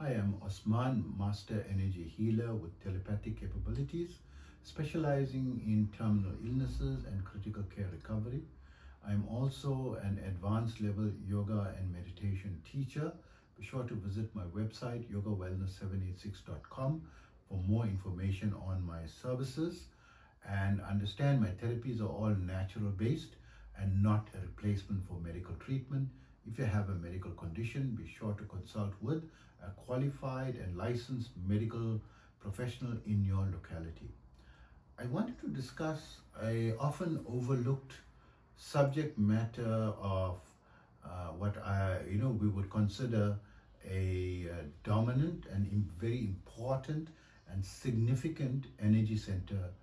Hi, I'm Osman, Master Energy Healer with telepathic capabilities, specializing in terminal illnesses and critical care recovery. I'm also an advanced level yoga and meditation teacher. Be sure to visit my website, yogawellness786.com, for more information on my services. And understand my therapies are all natural based and not a replacement for medical treatment. If you have a medical condition, be sure to consult with a qualified and licensed medical professional in your locality. I wanted to discuss a often overlooked subject matter of what we would consider a dominant and very important and significant energy center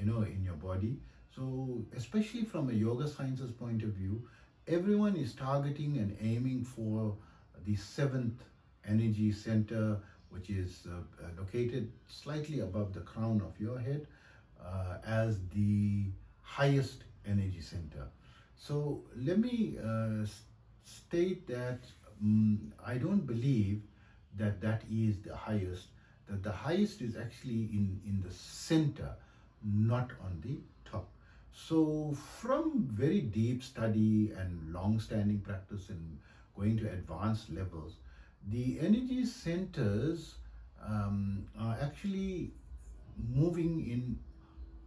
in your body. So especially from a yoga sciences point of view, everyone is targeting and aiming for the seventh energy center, which is located slightly above the crown of your head, as the highest energy center. So let me state that I don't believe that that is the highest, that the highest is actually in the center, not on the top. So from very deep study and long-standing practice and going to advanced levels, the energy centers are actually moving in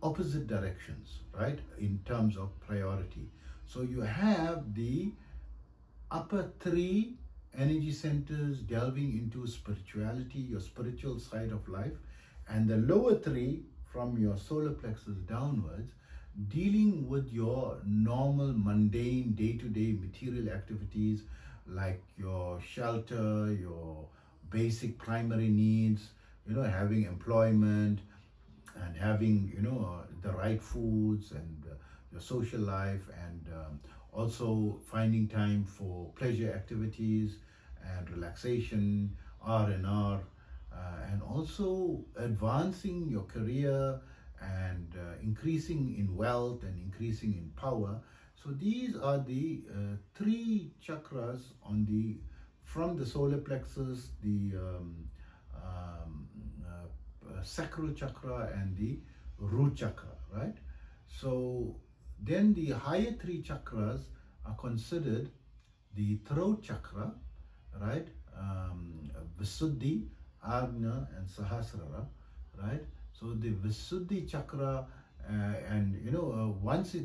opposite directions, right, in terms of priority. So you have the upper three energy centers delving into spirituality, your spiritual side of life, and the lower three from your solar plexus downwards, dealing with your normal, mundane, day-to-day material activities like your shelter, your basic primary needs, having employment and having, the right foods and your social life, and also finding time for pleasure activities and relaxation, R&R, and also advancing your career and increasing in wealth and increasing in power. So these are the three chakras from the solar plexus, the sacral chakra and the root chakra, right? So then the higher three chakras are considered the throat chakra, right? Visuddhi, Agna, and Sahasrara, right? So the Visuddhi chakra, once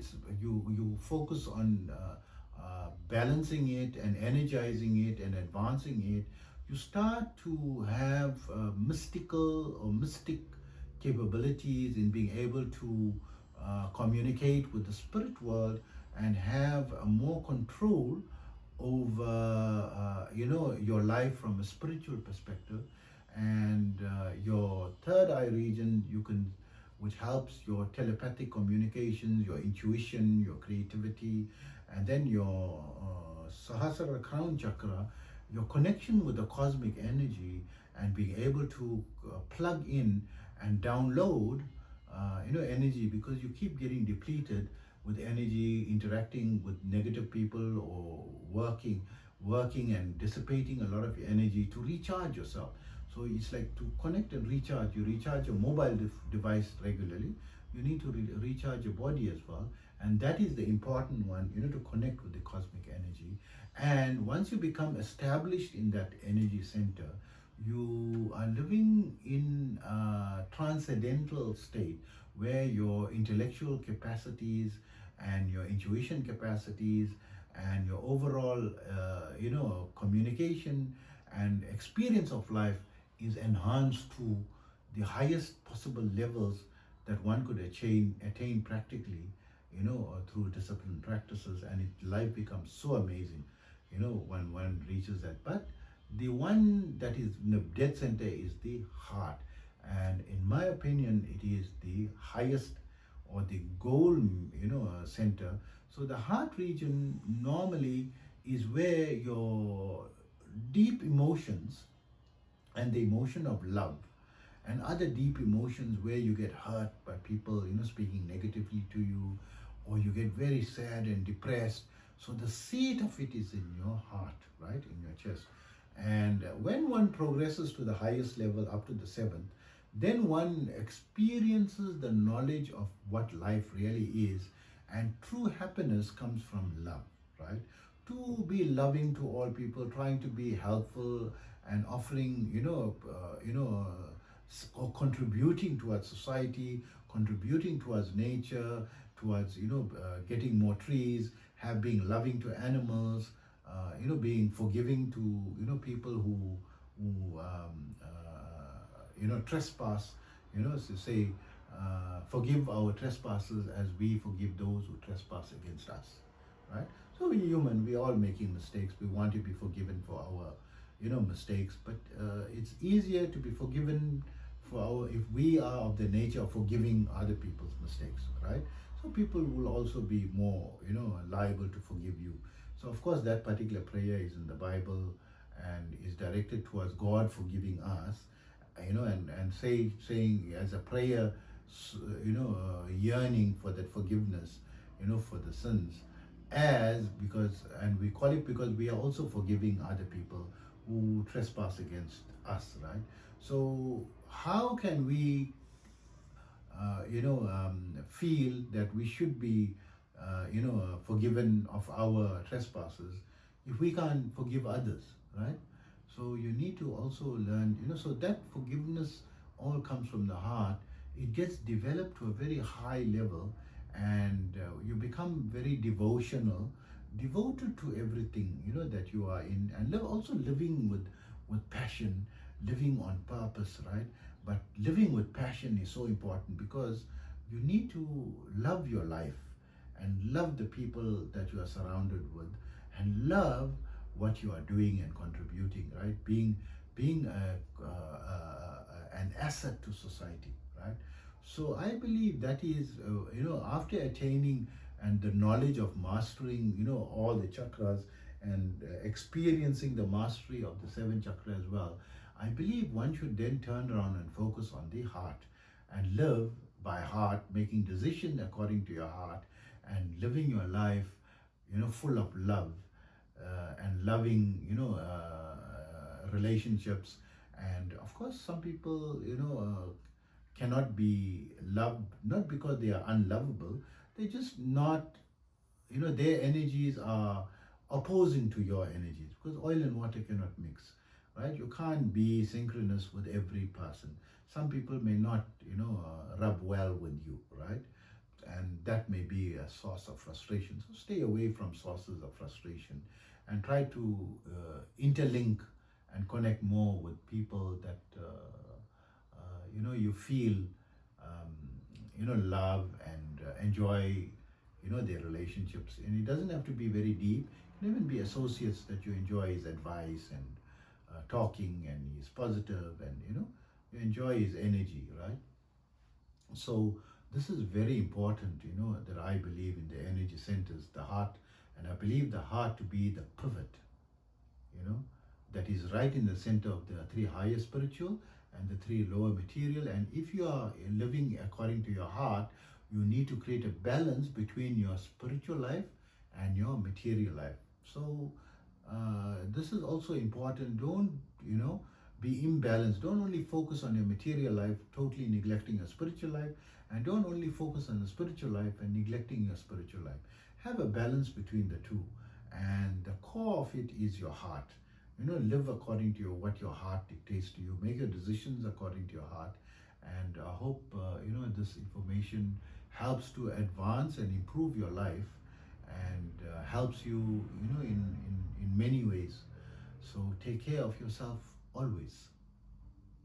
you focus on balancing it and energizing it and advancing it, you start to have mystical or mystic capabilities in being able to communicate with the spirit world and have more control over your life from a spiritual perspective. And your third eye region, which helps your telepathic communications, your intuition, your creativity, and then your Sahasrara crown chakra, your connection with the cosmic energy and being able to plug in and download energy, because you keep getting depleted with energy interacting with negative people or working and dissipating a lot of your energy to recharge yourself. So it's like to connect and recharge. You recharge your mobile device regularly. You need to recharge your body as well. And that is the important one, to connect with the cosmic energy. And once you become established in that energy center, you are living in a transcendental state where your intellectual capacities and your intuition capacities and your overall communication and experience of life is enhanced to the highest possible levels that one could attain practically, through disciplined practices, and life becomes so amazing, when one reaches that. But the one that is in the dead center is the heart, and in my opinion, it is the highest or the goal, center. So the heart region normally is where your deep emotions and the emotion of love and other deep emotions, where you get hurt by people, speaking negatively to you, or you get very sad and depressed. So the seat of it is in your heart, right, in your chest. And when one progresses to the highest level, up to the seventh, then one experiences the knowledge of what life really is. And true happiness comes from love, right? To be loving to all people, trying to be helpful and offering, or contributing towards society, contributing towards nature, towards, getting more trees, being loving to animals, being forgiving to, people who trespass, so say, forgive our trespasses as we forgive those who trespass against us, right? So we're human, we're all making mistakes. We want to be forgiven for our, mistakes, but it's easier to be forgiven for our, if we are of the nature of forgiving other people's mistakes, right? So people will also be more, liable to forgive you. So of course that particular prayer is in the Bible and is directed towards God forgiving us, and saying as a prayer, yearning for that forgiveness, for the sins, and we call it because we are also forgiving other people who trespass against us, right? So how can we, feel that we should be, forgiven of our trespasses if we can't forgive others, right? So you need to also learn, so that forgiveness all comes from the heart. It gets developed to a very high level, and you become very devotional, devoted to everything, that you are in, and also living with passion, living on purpose, right? But living with passion is so important because you need to love your life and love the people that you are surrounded with and love what you are doing and contributing, right? Being an asset to society, right? So I believe that is, after attaining and the knowledge of mastering, all the chakras and experiencing the mastery of the seven chakras as well, I believe one should then turn around and focus on the heart and live by heart, making decisions according to your heart and living your life, full of love, and loving, relationships. And of course, some people, cannot be loved, not because they are unlovable, they're just not, their energies are opposing to your energies, because oil and water cannot mix, right? You can't be synchronous with every person. Some people may not, rub well with you, right? And that may be a source of frustration. So stay away from sources of frustration and try to interlink and connect more with people that you feel love and enjoy their relationships. And it doesn't have to be very deep. It can even be associates that you enjoy his advice and talking, and he's positive, and you enjoy his energy, right? So this is very important, that I believe in the energy centers, the heart, and I believe the heart to be the pivot, that is right in the center of the three higher spiritual and the three lower material. And if you are living according to your heart, you need to create a balance between your spiritual life and your material life. So this is also important. Don't, be imbalanced. Don't only focus on your material life, totally neglecting your spiritual life, and don't only focus on the spiritual life and neglecting your spiritual life. Have a balance between the two, and the core of it is your heart. Live according to what your heart dictates to you. Make your decisions according to your heart. And I hope this information helps to advance and improve your life, and helps you, in many ways. So take care of yourself always.